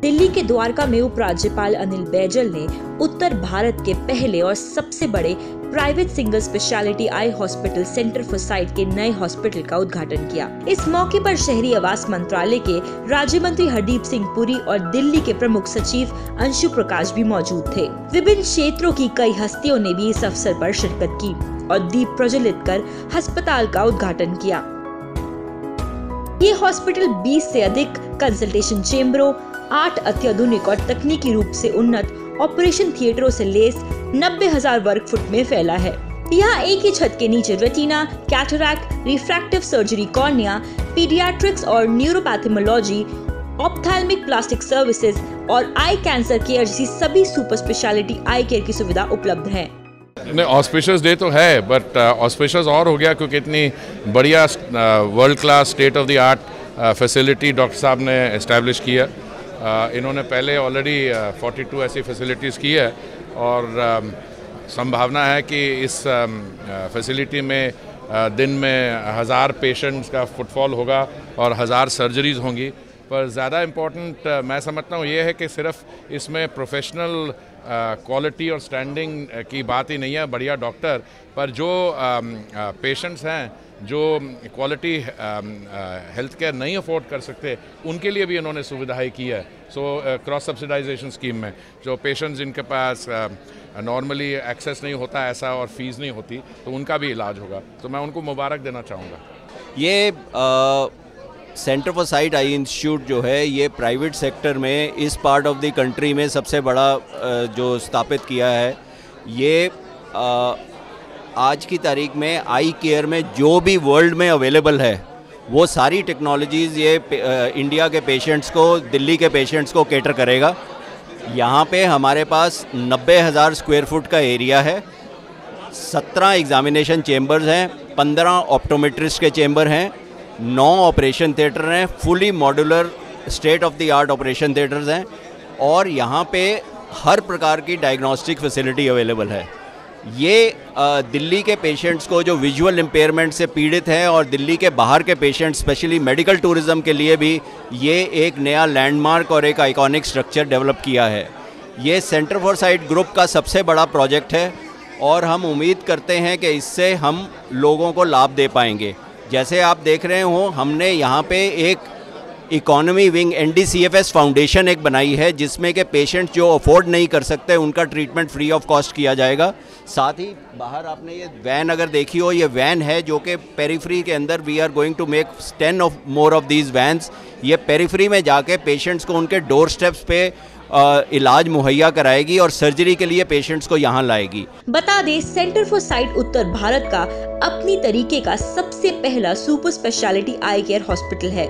दिल्ली के द्वारका में उपराज्यपाल अनिल बैजल ने उत्तर भारत के पहले और सबसे बड़े private single speciality eye hospital centre for site के नए हॉस्पिटल का उद्घाटन किया। इस मौके पर शहरी आवास मंत्रालय के राज्य मंत्री हरदीप सिंह पुरी और दिल्ली के प्रमुख सचिव अंशु प्रकाश भी मौजूद थे। विभिन्न क्षेत्रों की कई हस्तियों ने भी इस अवसर पर शिरकत की और दीप प्रज्वलित कर अस्पताल का उद्घाटन किया। ये हॉस्पिटल 20 से अधिक कंसल्टेशन चेम्बरों, 8 अत्याधुनिक और तकनीकी रूप से उन्नत ऑपरेशन थिएटरों से लैस 90,000 वर्ग फुट में फैला है। यहाँ एक ही छत के नीचे retina, cataract, refractive surgery, cornea, paediatrics और न्यूरोपैथोलॉजी, ऑप्थेल्मिक प्लास्टिक सर्विसेज और आई कैंसर केयर जैसी सभी सुपर स्पेशलिटी आई केयर की सुविधा उपलब्ध है। ऑस्पिशियस डे तो है, बट ऑस्पिशियस और हो गया क्योंकि इतनी बढ़िया world class state of the art facility doctor साहब ने एस्टैब्लिश किया। इन्होंने पहले ऑलरेडी 42 ऐसी फैसिलिटीज़ की है और संभावना है कि इस फैसिलिटी में दिन में 1000 पेशेंट्स का फुटफॉल होगा और 1000 सर्जरीज होंगी। पर ज़्यादा इम्पोर्टेंट मैं समझता हूँ ये है कि सिर्फ इसमें प्रोफेशनल क्वालिटी और स्टैंडिंग की बात ही नहीं है, बढ़िया डॉक्टर, पर जो पेशेंट्स हैं जो क्वालिटी हेल्थ केयर नहीं अफोर्ड कर सकते उनके लिए भी इन्होंने सुविधाएं की है। सो क्रॉस सब्सिडाइजेशन स्कीम में जो पेशेंट्स जिनके पास नॉर्मली एक्सेस नहीं होता ऐसा और फीस नहीं होती तो उनका भी इलाज होगा, तो मैं उनको मुबारक देना चाहूँगा। ये centre for site I institute जो है ये प्राइवेट सेक्टर में इस पार्ट ऑफ द कंट्री में सबसे बड़ा जो स्थापित किया है। ये आज की तारीख में आई केयर में जो भी वर्ल्ड में अवेलेबल है वो सारी टेक्नोलॉजीज़ ये इंडिया के पेशेंट्स को, दिल्ली के पेशेंट्स को कैटर करेगा। यहाँ पे हमारे पास 90,000 स्क्वायर फुट का एरिया है, 17 एग्जामिनेशन चेम्बर्स हैं, 15 ऑप्टोमेट्रिस्ट के चेम्बर हैं, 9 ऑपरेशन थिएटर हैं, fully modular state of the art operation theatres हैं और यहाँ पे हर प्रकार की डायग्नोस्टिक फैसिलिटी अवेलेबल है। ये दिल्ली के पेशेंट्स को जो विजुअल इम्पेयरमेंट से पीड़ित हैं और दिल्ली के बाहर के पेशेंट्स स्पेशली मेडिकल टूरिज़्म के लिए भी ये एक नया लैंडमार्क और एक आइकॉनिक स्ट्रक्चर डेवलप किया है। ये सेंटर फॉर साइट ग्रुप का सबसे बड़ा प्रोजेक्ट है और हम उम्मीद करते हैं कि इससे हम लोगों को लाभ दे पाएंगे। जैसे आप देख रहे हो हमने यहाँ पे एक इकोनॉमी विंग NDCFS फाउंडेशन एक बनाई है जिसमें के पेशेंट जो अफोर्ड नहीं कर सकते उनका ट्रीटमेंट फ्री ऑफ कॉस्ट किया जाएगा। साथ ही बाहर आपने ये वैन अगर देखी हो, ये वैन है जो कि पेरिफेरी के अंदर we are going to make 10 more of these vans. ये पेरिफेरी में जाके पेशेंट्स को उनके डोर स्टेप्स पे इलाज मुहैया कराएगी और सर्जरी के लिए पेशेंट्स को यहाँ लाएगी। बता दें, सेंटर फॉर साइट उत्तर भारत का अपनी तरीके का सबसे पहला सुपर स्पेशलिटी आई केयर हॉस्पिटल है,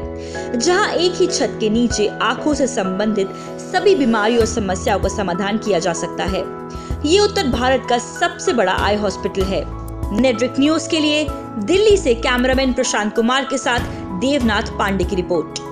जहां एक ही छत के नीचे आंखों से संबंधित सभी बीमारियों और समस्याओं का समाधान किया जा सकता है। ये उत्तर भारत का सबसे बड़ा आई हॉस्पिटल है। नेटवर्क न्यूज के लिए दिल्ली से कैमरामैन प्रशांत कुमार के साथ देवनाथ पांडे की रिपोर्ट।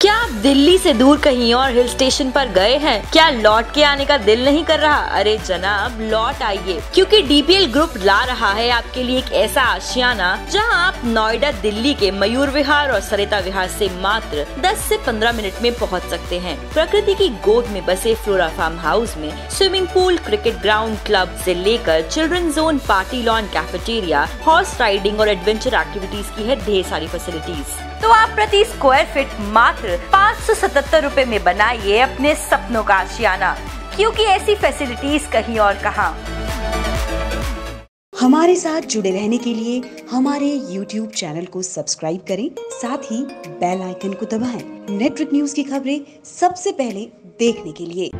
क्या आप दिल्ली से दूर कहीं और हिल स्टेशन पर गए हैं? क्या लौट के आने का दिल नहीं कर रहा? अरे जनाब, लौट आइए, क्योंकि DPL ग्रुप ला रहा है आपके लिए एक ऐसा आशियाना जहां आप नोएडा दिल्ली के मयूर विहार और सरिता विहार से मात्र 10 से 15 मिनट में पहुंच सकते हैं। प्रकृति की गोद में बसे फ्लोरा फार्म हाउस में swimming pool, cricket ground, club से लेकर children zone, party lawn, cafeteria, horse riding और एडवेंचर एक्टिविटीज की है ढेर सारी फैसिलिटीज। तो आप प्रति स्क्वायर फीट मात्र 577 रुपए में बनाइए अपने सपनों का आशियाना, क्योंकि ऐसी फैसिलिटीज कहीं और कहां। हमारे साथ जुड़े रहने के लिए हमारे YouTube चैनल को सब्सक्राइब करें, साथ ही बेल आइकन को दबाएं। नेटवर्क न्यूज की खबरें सबसे पहले देखने के लिए।